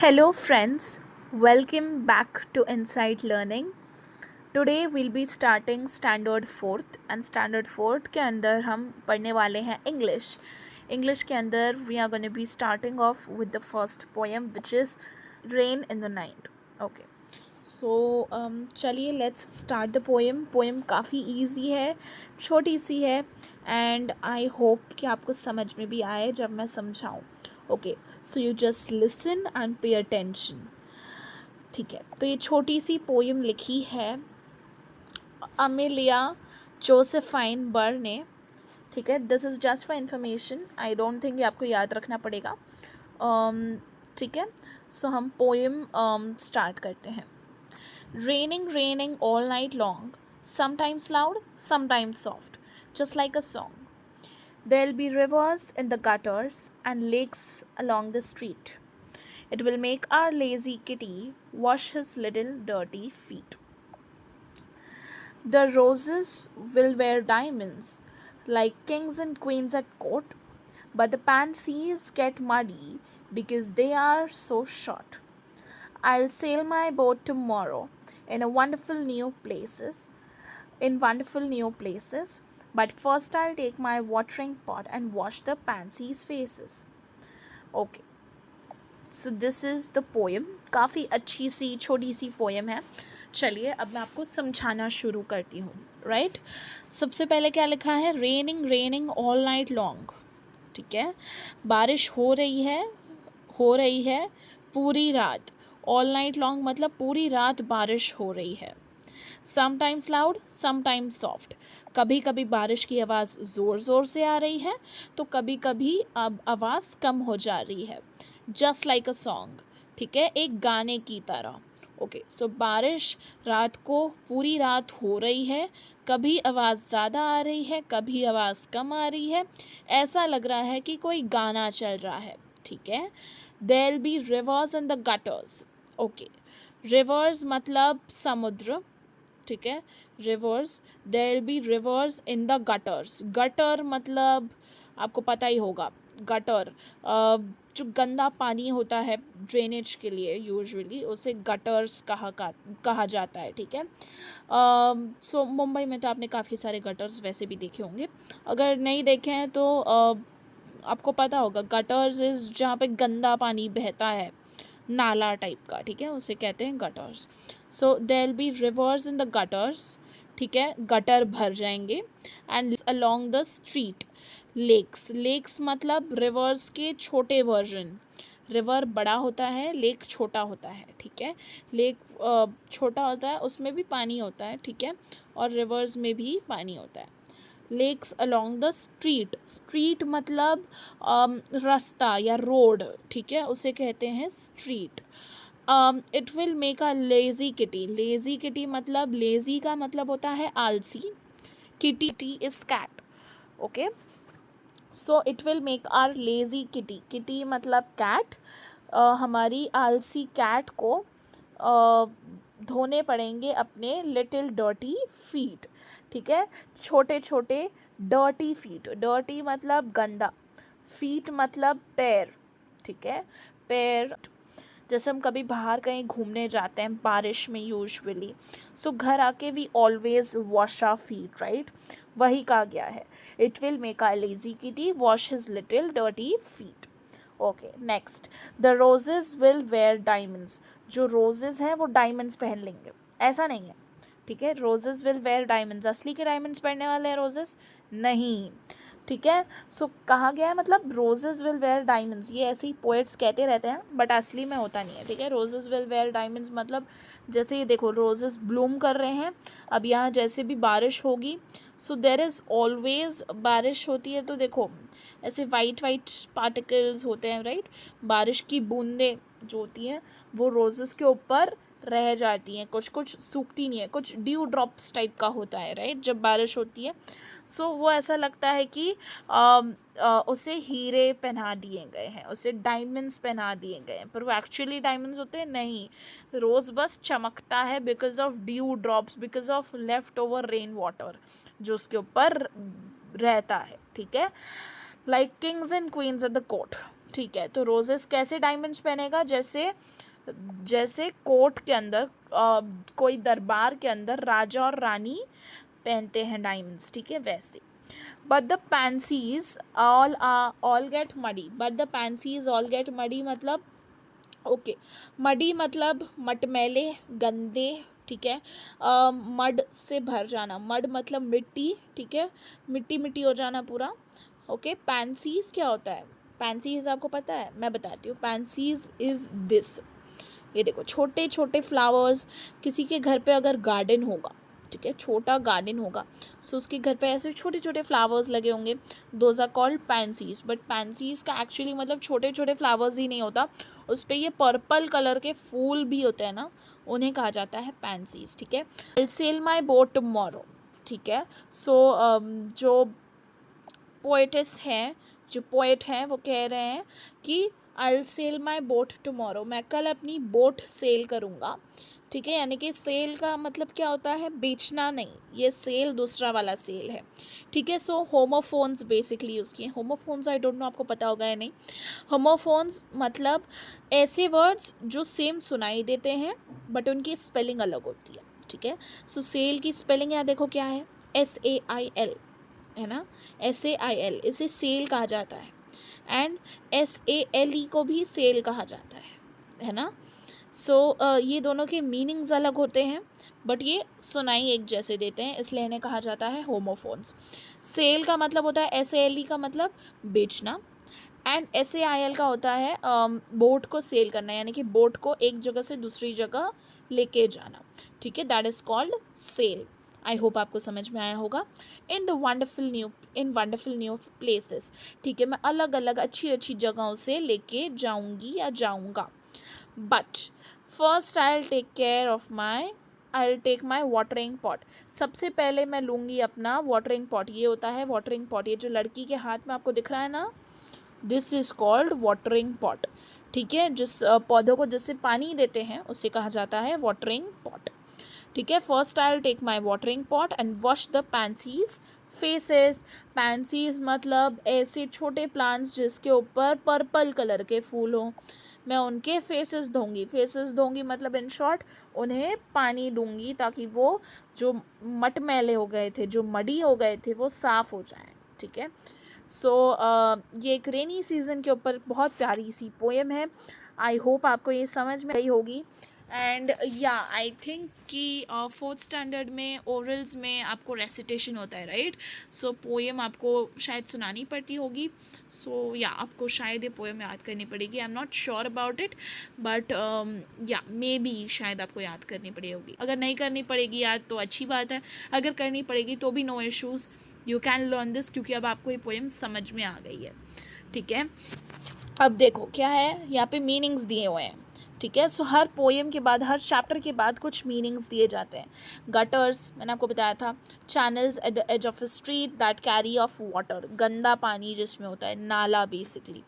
Hello, friends. Welcome back to Insight Learning. Today we'll be starting Standard Fourth and Standard Fourth के अंदर हम पढ़ने वाले हैं English. English के अंदर we are going to be starting off with the first poem which is Rain in the Night. Okay. So चलिए let's start the poem. Poem काफ़ी easy है, छोटी सी है and I hope कि आपको समझ में भी आए जब मैं समझाऊँ. Okay so you just listen and pay attention. ठीक है, तो ये छोटी सी पोएम लिखी है अमेलिया जोसेफाइन बर ने. ठीक है, this is just for information. I don't think ये आपको याद रखना पड़ेगा. ठीक है, सो हम पोएम स्टार्ट करते हैं. Raining all night long, sometimes loud, sometimes soft, just like a song. There'll be rivers in the gutters and lakes along the street. It will make our lazy kitty wash his little dirty feet. The roses will wear diamonds like kings and queens at court, but the pansies get muddy because they are so short. I'll sail my boat tomorrow in wonderful new places, but first I'll take my watering pot and wash the pansies' faces. Okay, so this is the poem. काफ़ी अच्छी सी छोटी सी poem है. चलिए अब मैं आपको समझाना शुरू करती हूँ. राइट, सबसे पहले क्या लिखा है? Raining all night long. ठीक है, बारिश हो रही है पूरी रात. ऑल नाइट लॉन्ग मतलब पूरी रात बारिश हो रही है. Sometimes loud, sometimes soft. कभी कभी बारिश की आवाज़ ज़ोर से आ रही है तो कभी कभी अब आवाज़ कम हो जा रही है. Just like a song. ठीक है, एक गाने की तरह. ओके, सो बारिश रात को पूरी रात हो रही है. कभी आवाज़ ज़्यादा आ रही है, कभी आवाज़ कम आ रही है. ऐसा लग रहा है कि कोई गाना चल रहा है. ठीक है. There be rivers in the gutters. Okay, rivers मतलब समुद्र. ठीक है, rivers. There be rivers in the gutters. Gutter मतलब आपको पता ही होगा. गटर जो गंदा पानी होता है ड्रेनेज के लिए यूजुअली उसे गटर्स कहा जाता है. ठीक है, सो मुंबई में तो आपने काफ़ी सारे गटर्स वैसे भी देखे होंगे. अगर नहीं देखे हैं तो आपको पता होगा गटर्स इज़ जहाँ पे गंदा पानी बहता है, नाला टाइप का. ठीक है, उसे कहते हैं gutters. So there be rivers in the gutters. ठीक है, गटर भर जाएंगे. And along the street lakes मतलब रिवर्स के छोटे वर्जन. रिवर बड़ा होता है, लेक छोटा होता है. ठीक है, लेक छोटा होता है, उसमें भी पानी होता है. ठीक है, और रिवर्स में भी पानी होता है. लेक्स अलोंग द स्ट्रीट मतलब रास्ता या रोड. ठीक है, उसे कहते हैं street. It will make a lazy kitty मतलब लेज़ी का मतलब होता है आलसी. Kitty is cat. Okay, so it will make our lazy kitty मतलब कैट. हमारी आलसी कैट को धोने पड़ेंगे अपने लिटिल डर्टी फीट. ठीक है, छोटे छोटे डर्टी फीट. डर्टी मतलब गंदा, फीट मतलब पैर. ठीक है, पैर. जैसे हम कभी बाहर कहीं घूमने जाते हैं बारिश में यूजुअली, सो घर आके we always wash our feet. Right, वही कहा गया है. It will make a lazy kitty wash his little dirty feet. Okay, next. The roses will wear diamonds. जो रोजेज हैं वो डायमंड्स पहन लेंगे. ऐसा नहीं है. ठीक है, रोजेज विल वेयर डायमंड्स. असली के डायमंड्स पहनने वाले हैं रोजेज? नहीं. ठीक है, सो कहा गया है मतलब रोजेज विल वेयर डायमंड्स. ये ऐसे ही पोएट्स कहते रहते हैं बट असली में होता नहीं है. ठीक है, रोजेज विल वेयर डायमंड्स मतलब जैसे ये देखो रोजेज ब्लूम कर रहे हैं. अब यहाँ जैसे भी बारिश होगी, सो देयर इज़ ऑलवेज बारिश होती है तो देखो ऐसे वाइट पार्टिकल्स होते हैं. राइट, बारिश की बूंदें जो होती हैं वो रोजेस के ऊपर रह जाती हैं. कुछ सूखती नहीं है, कुछ ड्यू ड्रॉप्स टाइप का होता है. राइट, जब बारिश होती है सो वो ऐसा लगता है कि उसे हीरे पहना दिए गए हैं, उसे डायमंड्स पहना दिए गए हैं, पर वो एक्चुअली डायमंड्स होते हैं नहीं. रोज़ बस चमकता है because of due drops, because of left over rain water जो उसके ऊपर रहता है. ठीक है, like Kings and queen's at the court. ठीक है, तो रोजेस कैसे डायमंड्स पहनेगा, जैसे जैसे कोर्ट के अंदर कोई दरबार के अंदर राजा और रानी पहनते हैं डायमंड्स, ठीक है, वैसे. But the पैंसीज all get muddy. But the पैंसीज all get muddy मतलब, ओके, मडी मतलब मटमैले, गंदे, ठीक है. मड से भर जाना, मड मतलब मिट्टी, ठीक है, मिट्टी मिट्टी हो जाना पूरा. ओके, पैंसीज क्या होता है? पैंसीज आपको पता है? मैं बताती हूँ. पैंसीज इज़ दिस, ये देखो छोटे छोटे फ्लावर्स. किसी के घर पे अगर गार्डन होगा, ठीक है, छोटा गार्डन होगा, सो उसके घर पे ऐसे छोटे छोटे फ्लावर्स लगे होंगे, those are called pansies. But pansies का एक्चुअली मतलब छोटे छोटे फ्लावर्स ही नहीं होता, उस पर ये पर्पल कलर के फूल भी होते हैं ना, उन्हें कहा जाता है पैंसीज, ठीक है. आई सेल माई बोट टुमारो, ठीक है. सो जो पोएटिस हैं, जो पोएट हैं, वो कह रहे हैं कि आई सेल माई बोट टुमारो, मैं कल अपनी बोट सेल करूँगा, ठीक है. यानी कि सेल का मतलब क्या होता है? बेचना नहीं, ये सेल दूसरा वाला सेल है, ठीक है. सो होमोफोन्स बेसिकली यूज़ किए. होमोफोन्स आई डोंट नो आपको पता होगा या नहीं. होमोफोन्स मतलब ऐसे वर्ड्स जो सेम सुनाई देते हैं बट उनकी स्पेलिंग अलग होती है, ठीक है. सो सेल की स्पेलिंग यहाँ देखो क्या है, SAIL, है ना, SAIL, इसे सेल कहा जाता है. एंड SALE को भी सेल कहा जाता है ना. सो ये दोनों के मीनिंग्स अलग होते हैं बट ये सुनाई एक जैसे देते हैं, इसलिए इन्हें कहा जाता है होमोफोन्स. सेल का मतलब होता है, SALE का मतलब बेचना, एंड SAIL का होता है बोट को सेल करना, यानी कि बोट को एक जगह से दूसरी जगह लेके जाना, ठीक है. That is called sail. I hope आपको समझ में आया होगा. इन वंडरफुल न्यू प्लेसेस, ठीक है, मैं अलग अलग अच्छी अच्छी जगहों से लेके जाऊंगी या जाऊंगा. But first I take my watering pot. सबसे पहले मैं लूँगी अपना वाटरिंग पॉट. ये होता है वाटरिंग पॉट, ये जो लड़की के हाथ में आपको दिख रहा है ना, this is called watering pot, ठीक है. जिस पौधों को जिससे पानी देते हैं उसे कहा जाता है वाटरिंग पॉट, ठीक है. First I will take my watering pot and wash the pansies faces. Pansies मतलब ऐसे छोटे प्लांट्स जिसके ऊपर पर्पल कलर के फूल हों, मैं उनके फेसेस धोंगी मतलब इन शॉर्ट उन्हें पानी दूंगी ताकि वो जो मटमैले हो गए थे, जो मडी हो गए थे, वो साफ़ हो जाएं, ठीक है. सो ये एक रेनी सीज़न के ऊपर बहुत प्यारी सी पोएम है. आई होप आपको ये समझ में आई होगी. एंड या आई थिंक कि 4th स्टैंडर्ड में ओरल्स में आपको रेसिटेशन होता है, राइट. सो पोएम आपको शायद सुनानी पड़ती होगी. सो या आपको शायद ये पोएम याद करनी पड़ेगी. I am not sure about it but या मे बी शायद आपको याद करनी पड़ी होगी. अगर नहीं करनी पड़ेगी याद तो अच्छी बात है, अगर करनी पड़ेगी तो भी no issues, you can learn this, क्योंकि अब आपको ये पोएम समझ में आ गई है, ठीक है. अब देखो क्या है, यहाँ पे मीनिंग्स दिए हुए हैं, ठीक है. सो हर पोएम के बाद, हर चैप्टर के बाद कुछ मीनिंग्स दिए जाते हैं. गटर्स मैंने आपको बताया था. Channels at the edge of a street that carry off water, गंदा पानी जिसमें होता है, नाला बेसिकली.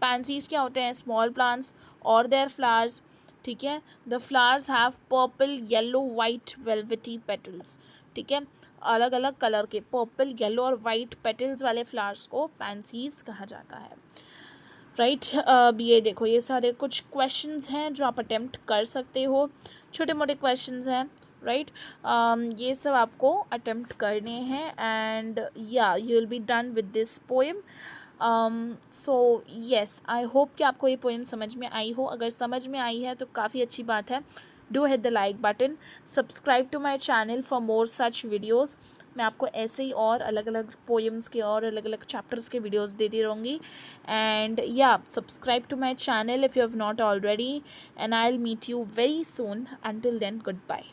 पैंसीज क्या होते हैं? स्मॉल प्लांट्स और देयर फ्लावर्स, ठीक है. The flowers have purple, yellow, white, velvety petals, ठीक है. अलग अलग कलर के पर्पल, येलो और वाइट पेटल्स वाले फ्लावर्स को पैंसीज कहा जाता है, राइट. अब ये देखो, ये सारे कुछ क्वेश्चंस हैं जो आप अटेम्प्ट कर सकते हो, छोटे मोटे क्वेश्चंस हैं, राइट. ये सब आपको अटेम्प्ट करने हैं एंड या you will be done with this poem. So yes, I hope कि आपको ये पोएम समझ में आई हो. अगर समझ में आई है तो काफ़ी अच्छी बात है. Do hit the like button, subscribe to my channel for more such videos. मैं आपको ऐसे ही और अलग अलग पोएम्स के और अलग अलग चैप्टर्स के वीडियोस देती रहूँगी. And yeah subscribe to my channel if you have not already, and I will meet you very soon. Until then, good bye.